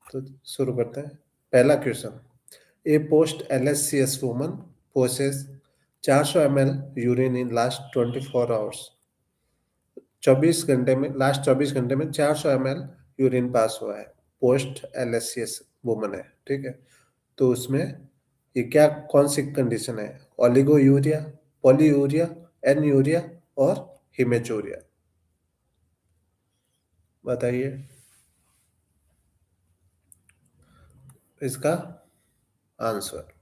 तो शुरू करते हैं। पहला question, a post LSCS woman possess 400 ml urine in last 24 hours. 24 घंटे में, लास्ट 24 घंटे में 400 ml यूरिन पास हुआ है। पोस्ट एलएससीएस वुमन है, ठीक है। तो उसमें ये क्या, कौन सी कंडीशन है? Oliguria, polyuria, anuria और हिमेचूरिया। बताइए इसका आंसर।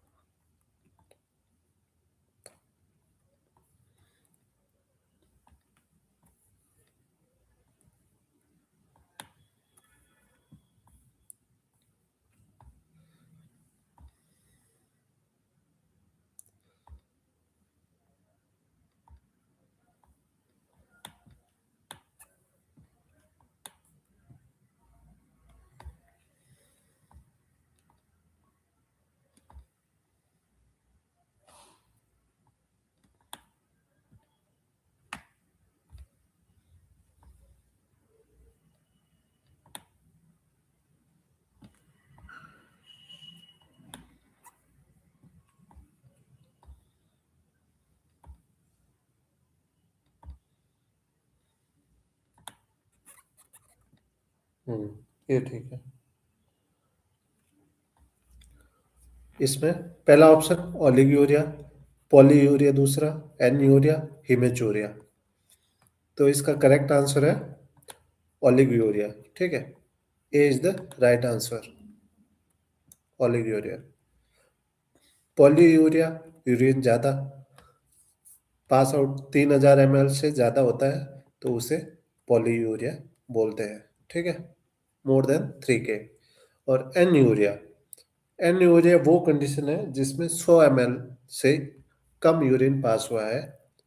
ये ठीक है। इसमें पहला ऑप्शन ओलिगोयूरिया, पॉलीयूरिया दूसरा, एन यूरिया, हिमेचूरिया। तो इसका करेक्ट आंसर है ओलिगोयूरिया, ठीक है। A is the right answer, oliguria. Polyuria urine ज़्यादा पास आउट 3000 ml से ज़्यादा होता है, तो उसे पॉलीयूरिया बोलते हैं, ठीक है। More than 3K। और एन यूरिया, एन यूरिया वो कंडीशन है जिसमें 100 ml से कम यूरिन पास हुआ है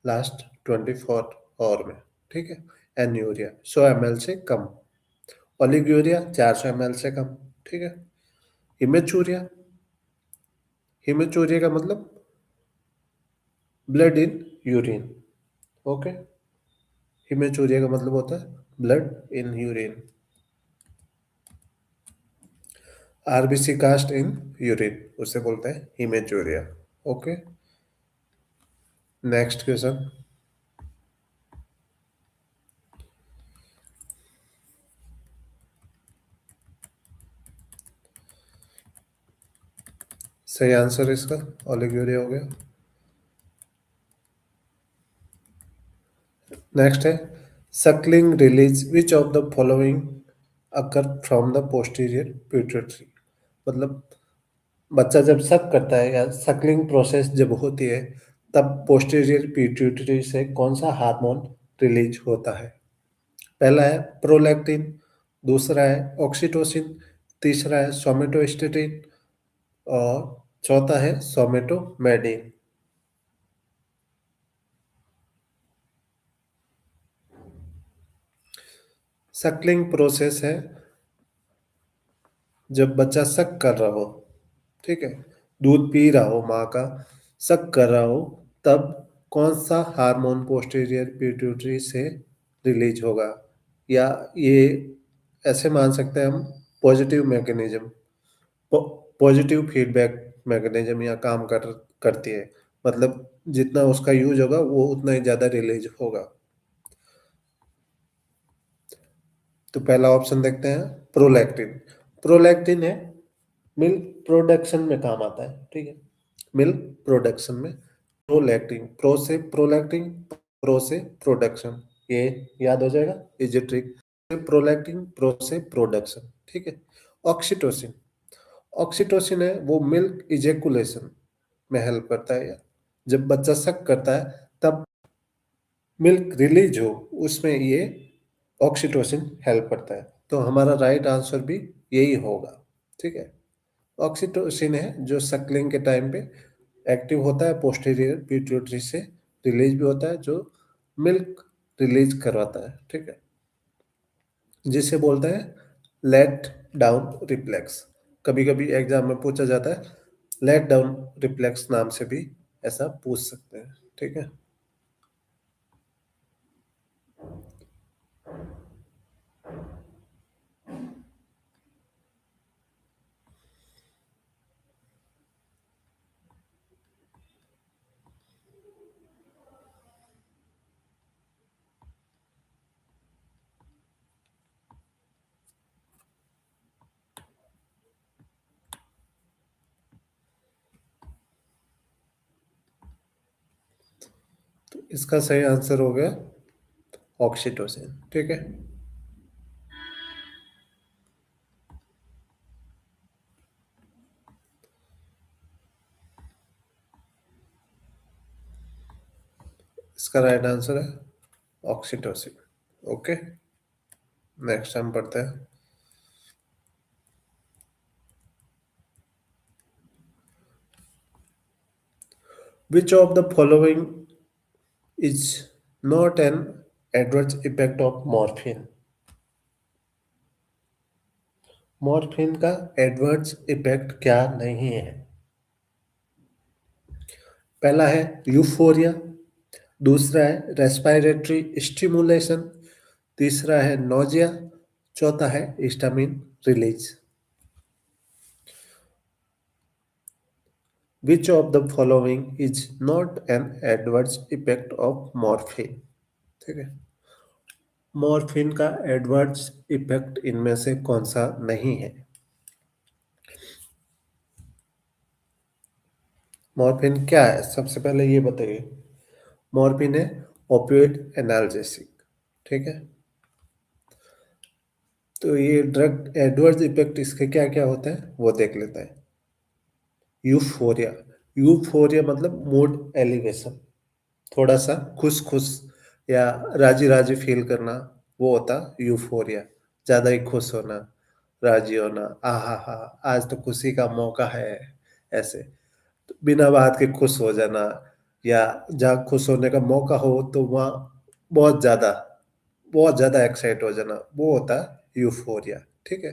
लास्ट 24 आवर में, ठीक है। एन यूरिया 100 ml से कम। ओलिगोयूरिया 400 ml से कम, ठीक है। हिमेचूरिया, हिमेचूरिया का मतलब blood in urine, okay. Haematuria का मतलब होता है blood in urine. RBC cast in urine उसे बोलते हैं हिमेचूरिया, ओके। Next question. सही आंसर इसका ओलिगोयूरिया हो गया। नेक्स्ट है suckling release which of the following occur from the posterior pituitary। मतलब बच्चा जब सक करता है या सकलिंग प्रोसेस जब होती है, तब पोस्टीरियर पिट्यूटरी से कौन सा हार्मोन रिलीज होता है? पहला है प्रोलैक्टिन, दूसरा है ऑक्सीटोसिन, तीसरा है सोमेटोस्टेटिन और चौथा है सोमेटोमेडिन। सकलिंग प्रोसेस है जब बच्चा सक कर रहा हो, ठीक है, दूध पी रहा हो माँ का, सक कर रहा हो, तब कौन सा हार्मोन पोस्टीरियर पिट्यूटरी से रिलीज होगा? या ये ऐसे मान सकते हैं हम, positive mechanism, positive feedback mechanism यहाँ काम करती है। मतलब जितना उसका यूज होगा वो उतना ही ज्यादा रिलीज होगा। तो पहला ऑप्शन देखते हैं, प्रोलैक्टिन। प्रोलैक्टिन है मिल्क प्रोडक्शन में काम आता है, ठीक है। मिल्क प्रोडक्शन में प्रोलैक्टिन, प्रोलैक्टिन, प्रो से प्रोडक्शन, ये याद हो जाएगा, इज ट्रिक। प्रोलैक्टिन, प्रो से प्रोडक्शन, ठीक है। ऑक्सीटोसिन, ऑक्सीटोसिन है वो मिल्क इजेकुलेशन में हेल्प करता है। जब बच्चा सक करता है तब मिल्क रिलीज हो, उसमें ये ऑक्सीटोसिन हेल्प करता है। तो हमारा राइट आंसर भी यही होगा, ठीक है। ऑक्सीटोसिन है जो सकलिंग के टाइम पे एक्टिव होता है, पोस्टीरियर पिट्यूटरी से रिलीज भी होता है, जो मिल्क रिलीज करवाता है, ठीक है। जिसे बोलते हैं लेट डाउन रिफ्लेक्स। कभी कभी एग्जाम में पूछा जाता है, लेट डाउन रिफ्लेक्स नाम से भी ऐसा पूछ सकते हैं, ठीक है। तो इसका सही आंसर हो गया ऑक्सीटोसिन। ठीक है, इसका राइट आंसर है ऑक्सीटोसिन। ओके, नेक्स्ट हम पढ़ते हैं। Which of the following is not an adverse effect of morphine? Morphine का एडवर्स इफेक्ट क्या नहीं है? पहला है यूफोरिया, दूसरा है रेस्पिरेटरी स्टिमुलेशन, तीसरा है नोजिया, चौथा है histamine release. Which of the following is not an adverse effect of morphine? ठीक है, मॉर्फिन का एडवर्स इफेक्ट इनमें से कौन सा नहीं है? मॉर्फिन क्या है, सबसे पहले ये बताइए। मॉर्फिन है ओपियोइड एनाल्जेसिक। ठीक है, तो ये ड्रग एडवर्स इफेक्ट इसके क्या क्या होते हैं वो देख लेते हैं। यूफोरिया, यूफोरिया मतलब मूड एलिवेशन, थोड़ा सा खुश खुश या राजी राजी फील करना, वो होता यूफोरिया। ज्यादा ही खुश होना, राजी होना, आहा हा आज तो खुशी का मौका है, ऐसे तो बिना बात के खुश हो जाना, या जहाँ खुश होने का मौका हो तो वहाँ बहुत ज्यादा बहुत ज्यादा एक्साइट हो जाना, वो होता है यूफोरिया। ठीक है,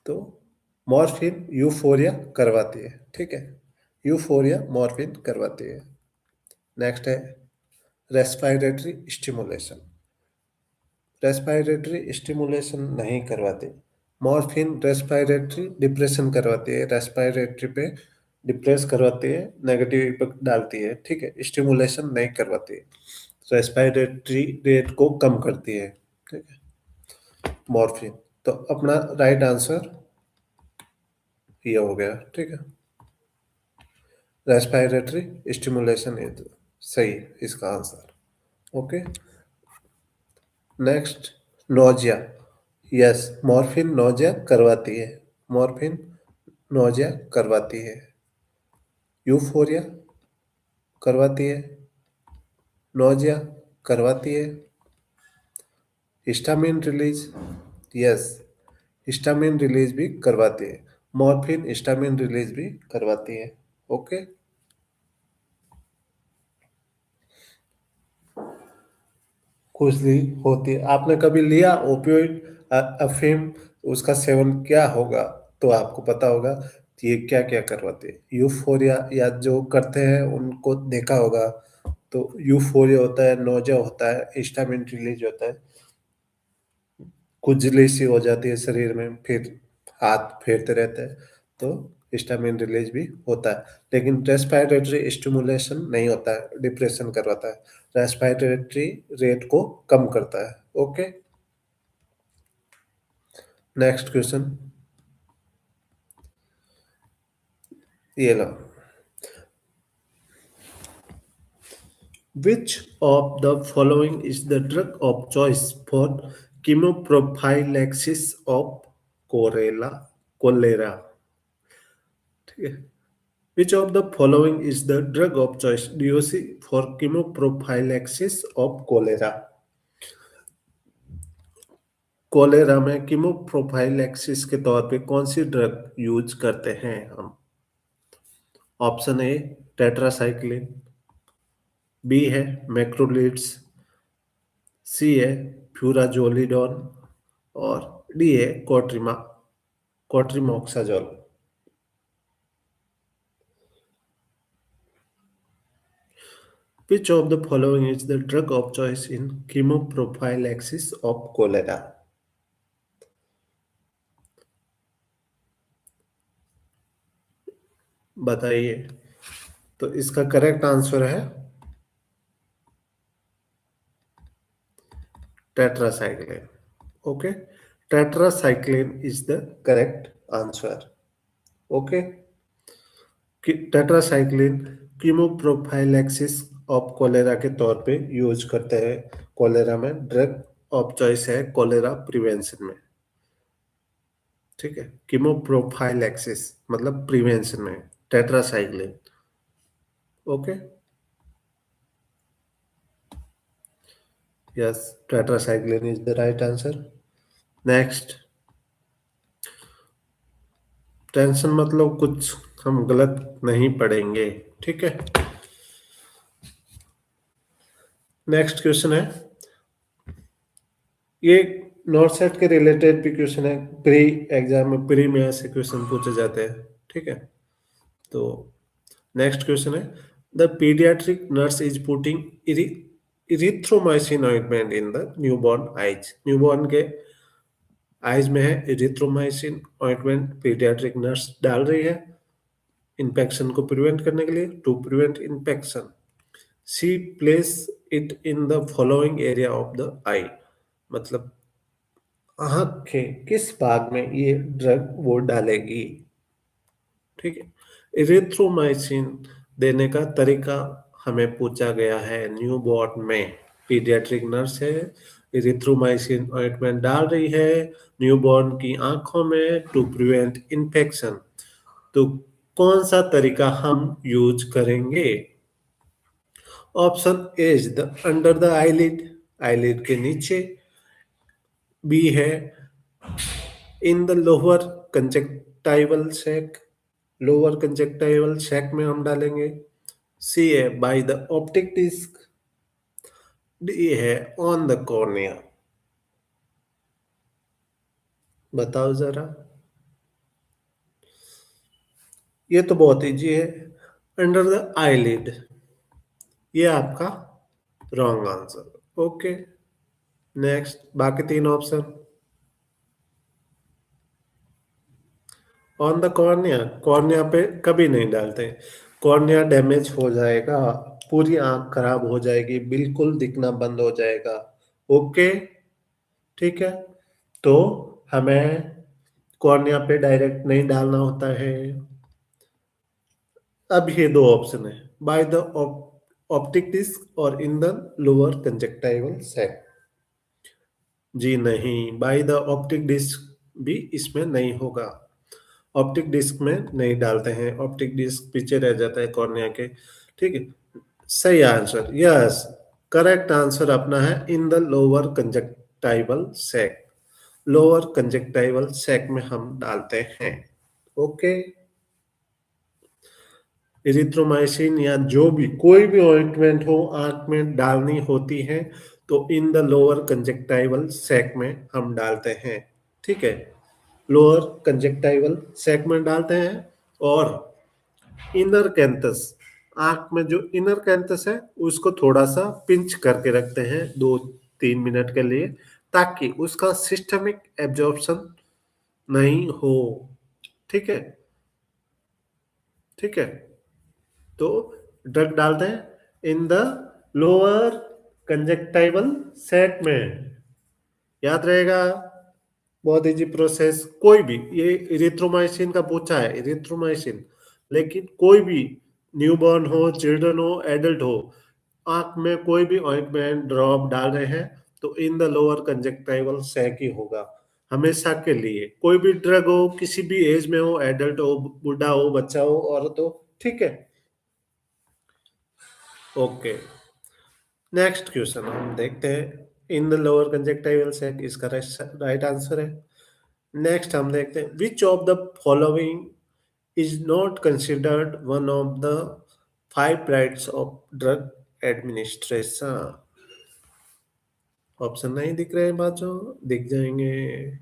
तो मॉर्फिन यूफोरिया करवाती है। ठीक है, यूफोरिया मॉर्फिन करवाती है। नेक्स्ट है रेस्पिरेटरी स्टिमुलेशन। रेस्पिरेटरी स्टिमुलेशन नहीं करवाती। मॉर्फिन रेस्पिरेटरी डिप्रेशन करवाती है, रेस्पिरेटरी पे डिप्रेस करवाती है, नेगेटिव इफेक्ट डालती है। ठीक है, स्टिमुलेशन नहीं करवाती है, रेस्पिरेटरी रेट को कम करती है। ठीक है, मॉर्फिन। तो अपना राइट आंसर ये हो गया। ठीक है, रेस्पिरेटरी स्टिमुलेशन इज सही इसका answer. Okay, next nausea. Yes, morphine nausea करवाती है, मॉर्फिन नोजिया करवाती है। यूफोरिया करवाती है, नोजिया करवाती है। Histamine release, yes, histamine release भी करवाती है, मॉर्फिन हिस्टामिन रिलीज भी करवाती है। ओके, खुजली होती है। आपने कभी लिया ओपियोइड अफीम, उसका सेवन क्या होगा, तो आपको पता होगा कि ये क्या क्या करवाते हैं। यूफोरिया या जो करते हैं उनको देखा होगा, तो यूफोरिया होता है, नोजिया होता है, हिस्टामिन रिलीज होता है, खुजली सी हो जाती है शरीर में, फिर हाथ फेरते रहते हैं, तो हिस्टामिन रिलीज भी होता है। लेकिन रेस्पिरेटरी स्टिमुलेशन नहीं होता है, डिप्रेशन करवाता है, रेस्पिरेटरी रेट को कम करता है। ओके, नेक्स्ट क्वेश्चन ये लो। Which of the following is the drug of choice for chemoprophylaxis of cholera? ठीक है, which of the following is the drug of choice DOC for chemoprophylaxis of cholera? Cholera में कीमोप्रोफाइलैक्सिस के तौर पे कौन सी drug use करते हैं हम? ऑप्शन ए टेट्रासाइक्लिन, बी है मैक्रोलिड्स, सी है फ्यूराजोलिडोन, और डी है कोट्रिमोक्साजोल। Which of the following is the drug of choice in chemoprophylaxis of cholera? बताइए। तो इसका करेक्ट आंसर है tetracycline. Okay, tetracycline is the correct answer. Okay, tetracycline chemoprophylaxis of cholera के तौर पे यूज करते हैं। कोलेरा में ड्रग ऑफ चॉइस है कोलेरा प्रिवेंशन में। ठीक है, कीमोप्रोफाइलैक्सिस मतलब प्रिवेंशन में tetracycline. Okay, yes, tetracycline is the right answer. Next, tension मतलब कुछ हम गलत नहीं पढ़ेंगे। ठीक है, नेक्स्ट क्वेश्चन है, ये नॉर्थ सेट के रिलेटेड भी क्वेश्चन है। प्री एग्जाम में, प्री में ऐसे क्वेश्चन पूछे जाते हैं। ठीक है, तो नेक्स्ट क्वेश्चन है, the paediatric nurse is putting erythromycin ointment in the newborn eyes. Newborn के आइज में है इरिथ्रोमाइसिन ऑइंटमेंट, पीडियाट्रिक नर्स डाल रही है इन्फेक्शन को प्रिवेंट करने के लिए, to prevent infection. C place it in the following area of the eye, मतलब आंख के किस भाग में ये ड्रग वो डालेगी। ठीक है, इरिथ्रोमाइसिन देने का तरीका हमें पूछा गया है न्यूबॉर्न में। पीडियाट्रिक नर्स है, इरिथ्रोमाइसिन ऑइंटमेंट डाल रही है न्यूबॉर्न की आंखों में टू प्रिवेंट इन्फेक्शन। तो कौन सा तरीका हम यूज करेंगे? Option A is the under the eyelid, eyelid के नीचे। बी है in the lower conjunctival sac, lower conjunctival sac में हम डालेंगे। सी है by the optic disc. D है ऑन द कॉर्निया। बताओ जरा, ये तो बहुत इजी है, अंडर द आईलिड। ये आपका रॉन्ग आंसर। ओके, नेक्स्ट, बाकी तीन option. On the cornea, cornea पे कभी नहीं डालते, कॉर्निया डैमेज हो जाएगा, पूरी आंख खराब हो जाएगी, बिल्कुल दिखना बंद हो जाएगा। ओके, ठीक है, तो हमें कॉर्निया पे डायरेक्ट नहीं डालना होता है। अब ये दो ऑप्शन है, बाय द ऑप्टिक डिस्क और in the lower conjunctival sac. जी नहीं, बाय द ऑप्टिक डिस्क भी इसमें नहीं होगा। ऑप्टिक डिस्क में नहीं डालते हैं, ऑप्टिक डिस्क पीछे रह जाता है कॉर्निया के। ठीक है, सही आंसर, यस, करेक्ट आंसर अपना है in the lower conjunctival sac. Lower conjunctival sac में हम डालते हैं। ओके, इरिथ्रोमाइसिन या जो भी कोई भी ऑइंटमेंट हो आंख में डालनी होती है तो in the lower conjunctival sac में हम डालते हैं। ठीक है, लोअर कंजक्टाइवल सैक में डालते हैं। और इनर कैंथस, आंख में जो इनर कैंथस है उसको थोड़ा सा पिंच करके रखते हैं 2-3 मिनट के लिए, ताकि उसका सिस्टमिक एब्जॉर्प्शन नहीं हो। ठीक है, ठीक है, तो ड्रग डालते हैं in the lower conjunctival set में। याद रहेगा, बहुत इजी प्रोसेस। कोई भी, ये इरिथ्रोमाइसिन का पूछा है, इरिथ्रोमाइसिन, लेकिन कोई भी न्यूबॉर्न हो, चिल्ड्रन हो, एडल्ट हो, आंख में कोई भी ऑइंटमेंट ड्रॉप डाल रहे हैं तो in the lower conjunctival sac ही होगा हमेशा के लिए। कोई भी ड्रग हो, किसी भी एज में हो, एडल्ट हो, बुढ़ा हो, बच्चा हो, औरत हो। ठीक है, ओके, नेक्स्ट क्वेश्चन हम देखते हैं। In the lower conjunctival sac इसका राइट आंसर है। नेक्स्ट हम देखते हैं, which of the following is not considered one of the 5 rights of drug administration. Option नहीं दिख रहे हैं बच्चों, दिख जाएंगे।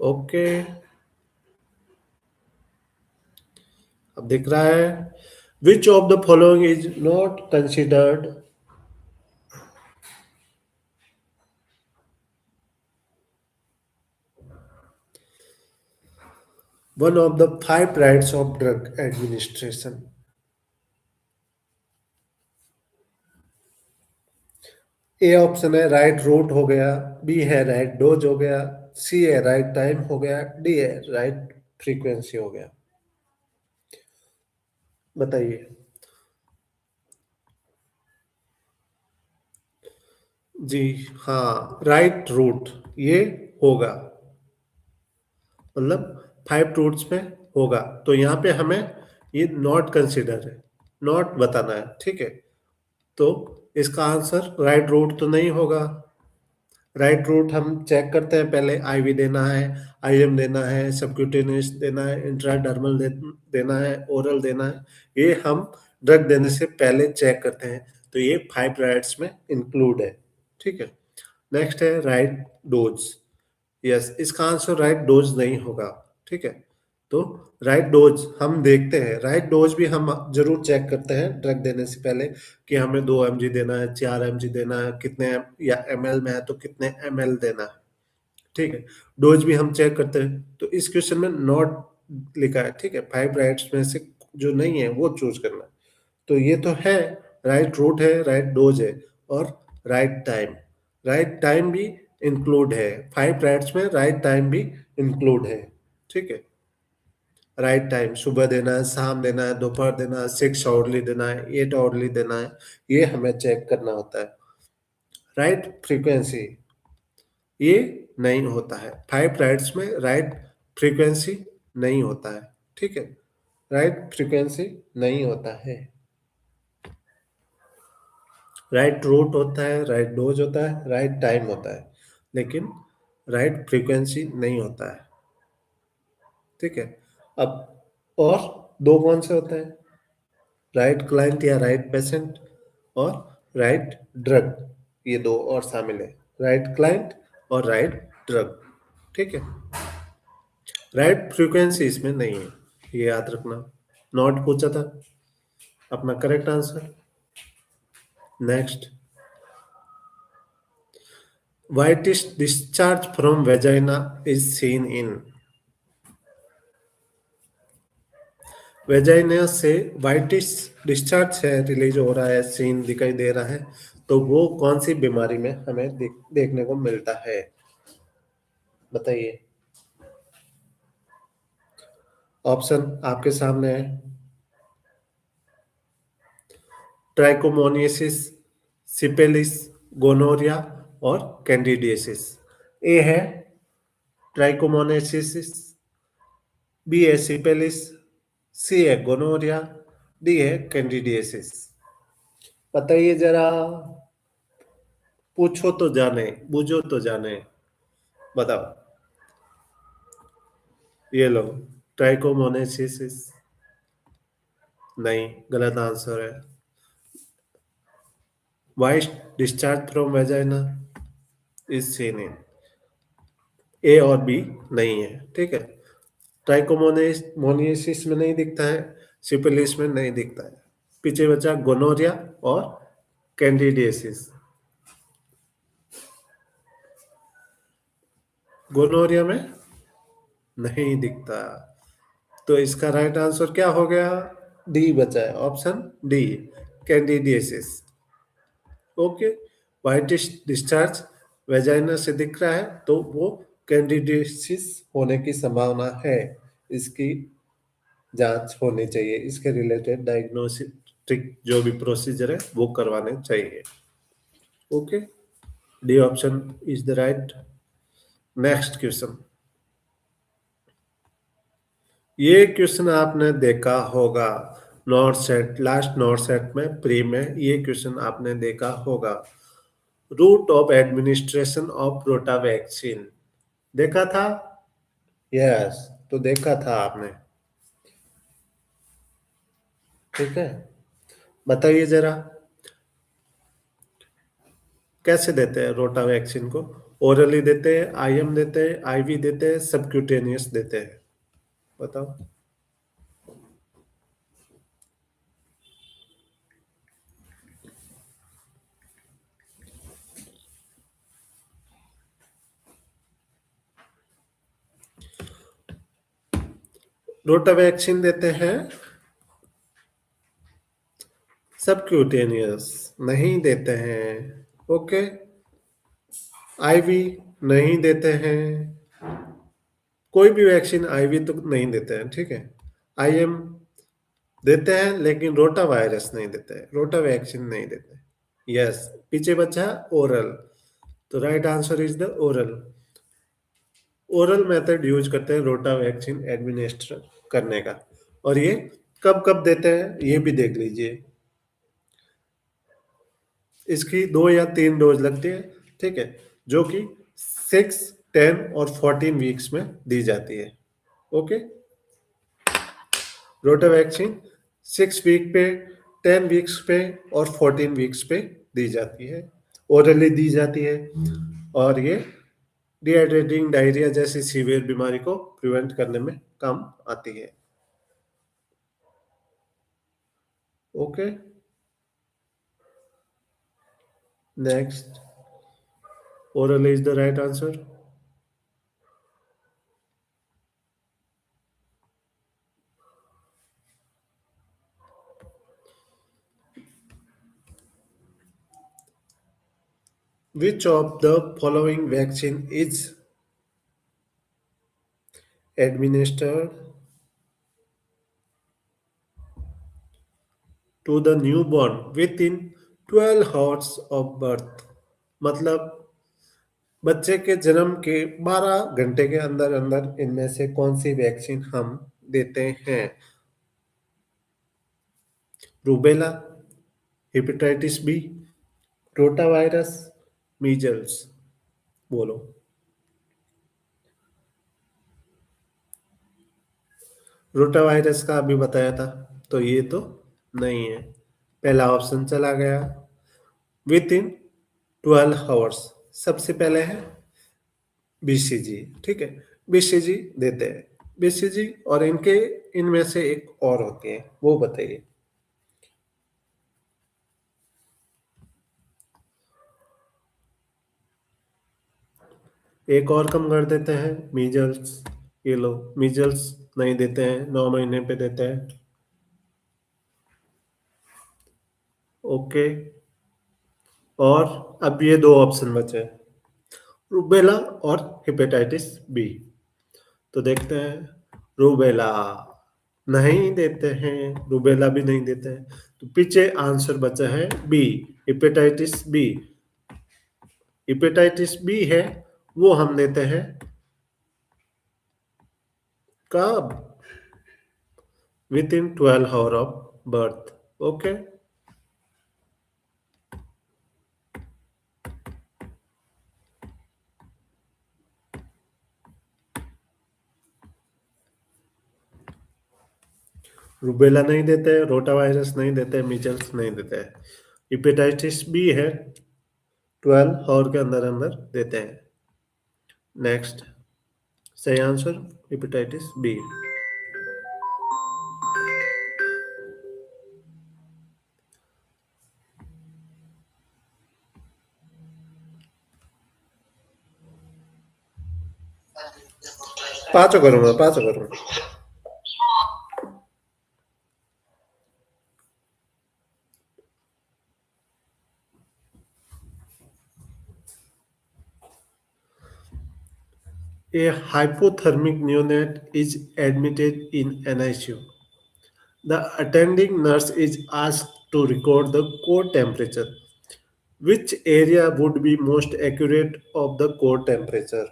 ओके, अब दिख रहा है, विच of the following is not considered one of the 5 rights of drug administration. A option है राइट रूट हो गया, बी है राइट डोज हो गया, सी है राइट टाइम हो गया, डी है राइट फ्रीक्वेंसी हो गया। बताइए। जी हाँ, राइट रूट ये होगा, मतलब 5 रूट्स में होगा। तो यहाँ पे हमें ये नॉट कंसिडर है, नॉट बताना है, ठीक है। तो इसका आंसर राइट रूट तो नहीं होगा। राइट रूट हम चेक करते हैं, पहले आईवी देना है, आईएम देना है, सबक्यूटेनियस देना है, इंट्राडर्मल देना है, ओरल देना है, ये हम ड्रग देने से पहले चेक करते हैं। तो ये 5 राइट्स में इंक्लूड है, ठीक है। नेक्स्ट है राइट डोज। यस, इसका आंसर राइट डोज नहीं होगा, ठीक है। तो राइट डोज हम देखते हैं, राइट डोज भी हम जरूर चेक करते हैं ड्रग देने से पहले, कि हमें 2 mg देना है, 4 mg देना है, कितने या ml में है तो कितने ml देना है, ठीक है। डोज भी हम चेक करते हैं। तो इस क्वेश्चन में नॉट लिखा है, ठीक है। 5 राइट्स में से जो नहीं है वो चूज करना है। तो ये तो है, राइट रूट है, राइट डोज है, और राइट टाइम। राइट टाइम भी इंक्लूड है, 5 राइट्स में राइट टाइम भी इंक्लूड है, ठीक है। राइट टाइम सुबह देना है, शाम देना है, दोपहर देना है, 6 आवरली देना है, 8 आवरली देना है, ये हमें चेक करना होता है। राइट फ्रीक्वेंसी ये नहीं होता है, 5 राइट्स में राइट फ्रीक्वेंसी नहीं होता है, ठीक है। राइट फ्रीक्वेंसी नहीं होता है। राइट रूट होता है, राइट डोज होता है, राइट टाइम होता है, लेकिन राइट फ्रीक्वेंसी नहीं होता है, ठीक है। अब और दो कौन से होते हैं? राइट क्लाइंट या राइट पेशेंट, और राइट ड्रग, ये दो और शामिल है, राइट क्लाइंट और राइट ड्रग, ठीक है। राइट फ्रीक्वेंसी इसमें नहीं है, ये याद रखना। नॉट पूछा था, अपना correct answer. Next, whitish discharge from vagina is seen in। Vagina से वाइटिश डिस्चार्ज है, रिलीज हो रहा है, सीन दिखाई दे रहा है, तो वो कौन सी बीमारी में हमें देखने को मिलता है? बताइए। ऑप्शन आपके सामने है। ट्राइकोमोनियसिस, सिपेलिस, गोनोरिया और कैंडिडियासिस। ए है ट्राइकोमोनियसिस, बी है सिपेलिस, सी है गोनोरिया, डी है कैंडिडियासिस। बताइए जरा, पूछो तो जाने, बूझो तो जाने, बताओ। ये लो, ट्राइकोमोनेसिस। नहीं, गलत आंसर है। White discharge from vagina is seen in. A और बी नहीं है, ठीक है। ट्राइकोमोनियसिस में नहीं दिखता है, सिपिलिस में नहीं दिखता है। पीछे बचा गोनोरिया और कैंडिडियासिस। गोनोरिया में नहीं दिखता, तो इसका राइट आंसर क्या हो गया? डी बचा है, option D, candidiasis. Okay, whitish discharge vagina से दिख रहा है तो वो कैंडिडियासिस होने की संभावना है। इसकी जांच होनी चाहिए, इसके रिलेटेड डायग्नोस्टिक जो भी प्रोसीजर है वो करवाने चाहिए। Okay, D option is the right. Next question, ये क्वेश्चन आपने देखा होगा north set, last north set में प्री में ये क्वेश्चन आपने देखा होगा। रूट ऑफ एडमिनिस्ट्रेशन ऑफ रोटा वैक्सीन देखा था? यस, तो देखा था आपने, ठीक है। बताइए जरा, कैसे देते हैं रोटा वैक्सीन को? ओरली देते हैं, आईएम देते हैं, आईवी देते हैं, सबक्यूटेनियस देते हैं? बताओ। रोटा वैक्सीन देते हैं सबक्यूटेनियस, नहीं देते हैं, ओके। आईवी नहीं देते हैं, कोई भी वैक्सीन आईवी तो नहीं देते हैं, ठीक है। आईएम देते हैं, लेकिन रोटा वायरस नहीं देते हैं, रोटा वैक्सीन नहीं देते। यस, पीछे बचा ओरल। तो right answer is the oral. Oral method use करते हैं रोटा वैक्सीन एडमिनिस्टर करने का। और ये कब कब देते हैं ये भी देख लीजिए। इसकी 2 या 3 डोज लगती है, ठीक है, जो कि 6, 10 और 14 वीक्स में दी जाती है। ओके, रोटा वैक्सीन 6 वीक पे, 10 वीक्स पे और 14 वीक्स पे दी जाती है, ओरली दी जाती है। और ये डिहाइड्रेटिंग डायरिया जैसी सीवियर बीमारी को प्रिवेंट करने में काम आती है। Okay, next, oral is the right answer. Which of the following vaccine is administered to the newborn within 12 hours of birth? मतलब बच्चे के जन्म के 12 घंटे के अंदर अंदर इनमें से कौन सी वैक्सीन हम देते हैं? Rubella, hepatitis B, rota virus, measles. बोलो। रोटा वायरस का अभी बताया था, तो ये तो नहीं है। पहला ऑप्शन चला गया। विद इन 12 आवर्स सबसे पहले है बीसीजी, ठीक है, बीसीजी देते हैं। बीसीजी और इनके इनमें से एक और होती है, वो बताइए। एक और कम कर देते हैं, मीजल्स। ये लो, मीजल्स नहीं देते हैं, 9 महीने पे देते हैं। ओके, और अब ये दो ऑप्शन बचे हैं, रूबेला और हेपेटाइटिस बी। तो देखते हैं, रूबेला नहीं देते हैं, रूबेला भी नहीं देते हैं, तो पीछे आंसर बचा है B, hepatitis B. Hepatitis B है, वो हम देते हैं कब? Within 12 hour of birth. Okay, rubella नहीं देते हैं, रोटा वायरस नहीं देते हैं, मीजल्स नहीं देते हैं। हेपेटाइटिस बी है, 12 आवर के अंदर अंदर देते हैं। नेक्स्ट, सही आंसर हेपेटाइटिस बी। पांचों करूंगा, पांचों करूंगा। A hypothermic neonate is admitted in NICU. The attending nurse is asked to record the core temperature. Which area would be most accurate of the core temperature?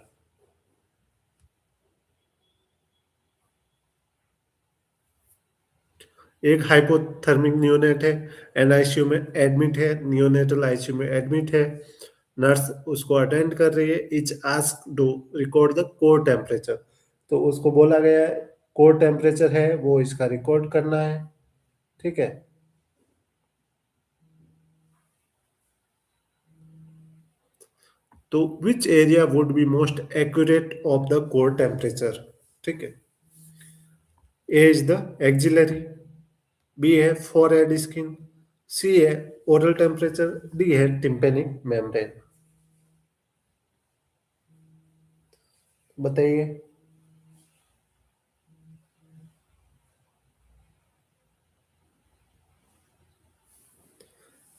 एक hypothermic neonate है, NICU में admit है, neonatal ICU में admit है, nurse उसको attend कर रही है, is asked to record the core temperature. तो उसको बोला गया है कोर टेम्परेचर है वो इसका रिकॉर्ड करना है, ठीक है। तो which area would be most accurate of the core temperature, ठीक है। A is the axillary, B है फोरहेड स्किन, सी है ओरल टेम्परेचर, डी है टिम्पेनिक मेम्ब्रेन। बताइए।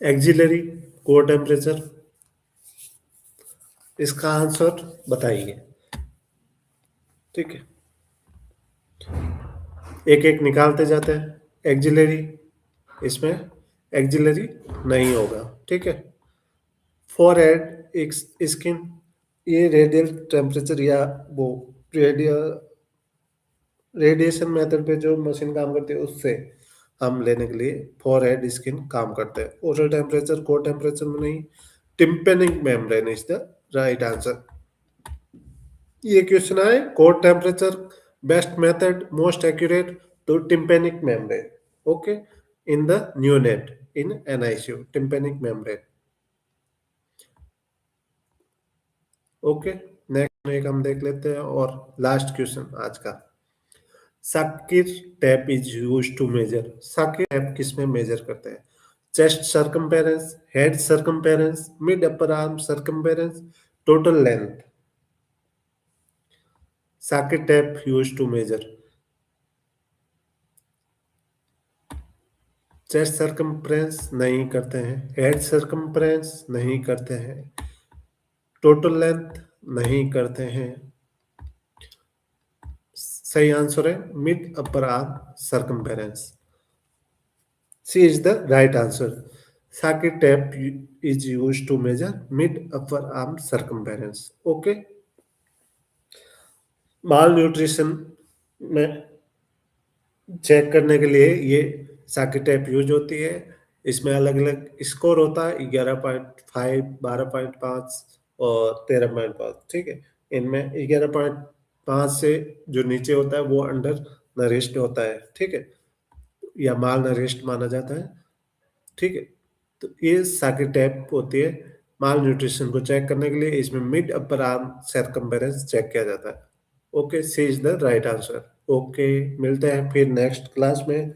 एक्जिलरी कोर टेम्परेचर, इसका आंसर बताइए, ठीक है। एक एक निकालते जाते हैं। एक्जिलरी, इसमें एक्जिलरी नहीं होगा, ठीक है। फोरहेड एक स्किन, ये रेडियल टेम्परेचर या वो रेडिएशन मेथड पे जो मशीन काम करती है उससे हम लेने के लिए फोरहेड स्किन काम करते हैं। ओटल टेम्परेचर कोर टेम्परेचर में नहीं, tympanic membrane is the right answer. ये क्वेश्चन आए, core temperature best method most accurate to tympanic membrane, okay, in the neonate in NICU tympanic membrane, okay. Next एक हम देख लेते हैं और लास्ट क्वेश्चन आज का। Shakir tape is use to measure, Shakir tape किस में मेजर करते हैं? Chest circumference, head circumference, mid upper arm circumference, total length. Shakir tape use to measure chest circumference नहीं करते हैं, हेड सर्कम्फ्रेंस नहीं करते हैं, टोटल लेंथ नहीं करते हैं। सही आंसर है mid upper arm circumference, C is the right answer. Shakir tape is use to measure mid upper arm circumference, okay. Malnutrition में चेक करने के लिए ये साकिर टैप यूज होती है। इसमें अलग अलग स्कोर होता है, 11.5, 12.5 और 13.5, ठीक है। इनमें 11.5 से जो नीचे होता है वो अंडर नरिश्ड होता है, ठीक है, या माल नरिश्ड माना जाता है, ठीक है। तो ये साकिर टैप होती है माल न्यूट्रिशन को चेक करने के लिए। इसमें mid upper arm circumference check किया जाता है, okay, C is the right answer, okay. मिलते हैं फिर नेक्स्ट क्लास में।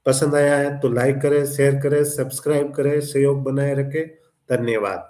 पसंद आया है तो लाइक करें, शेयर करें, सब्सक्राइब करें, सहयोग बनाए रखें। धन्यवाद।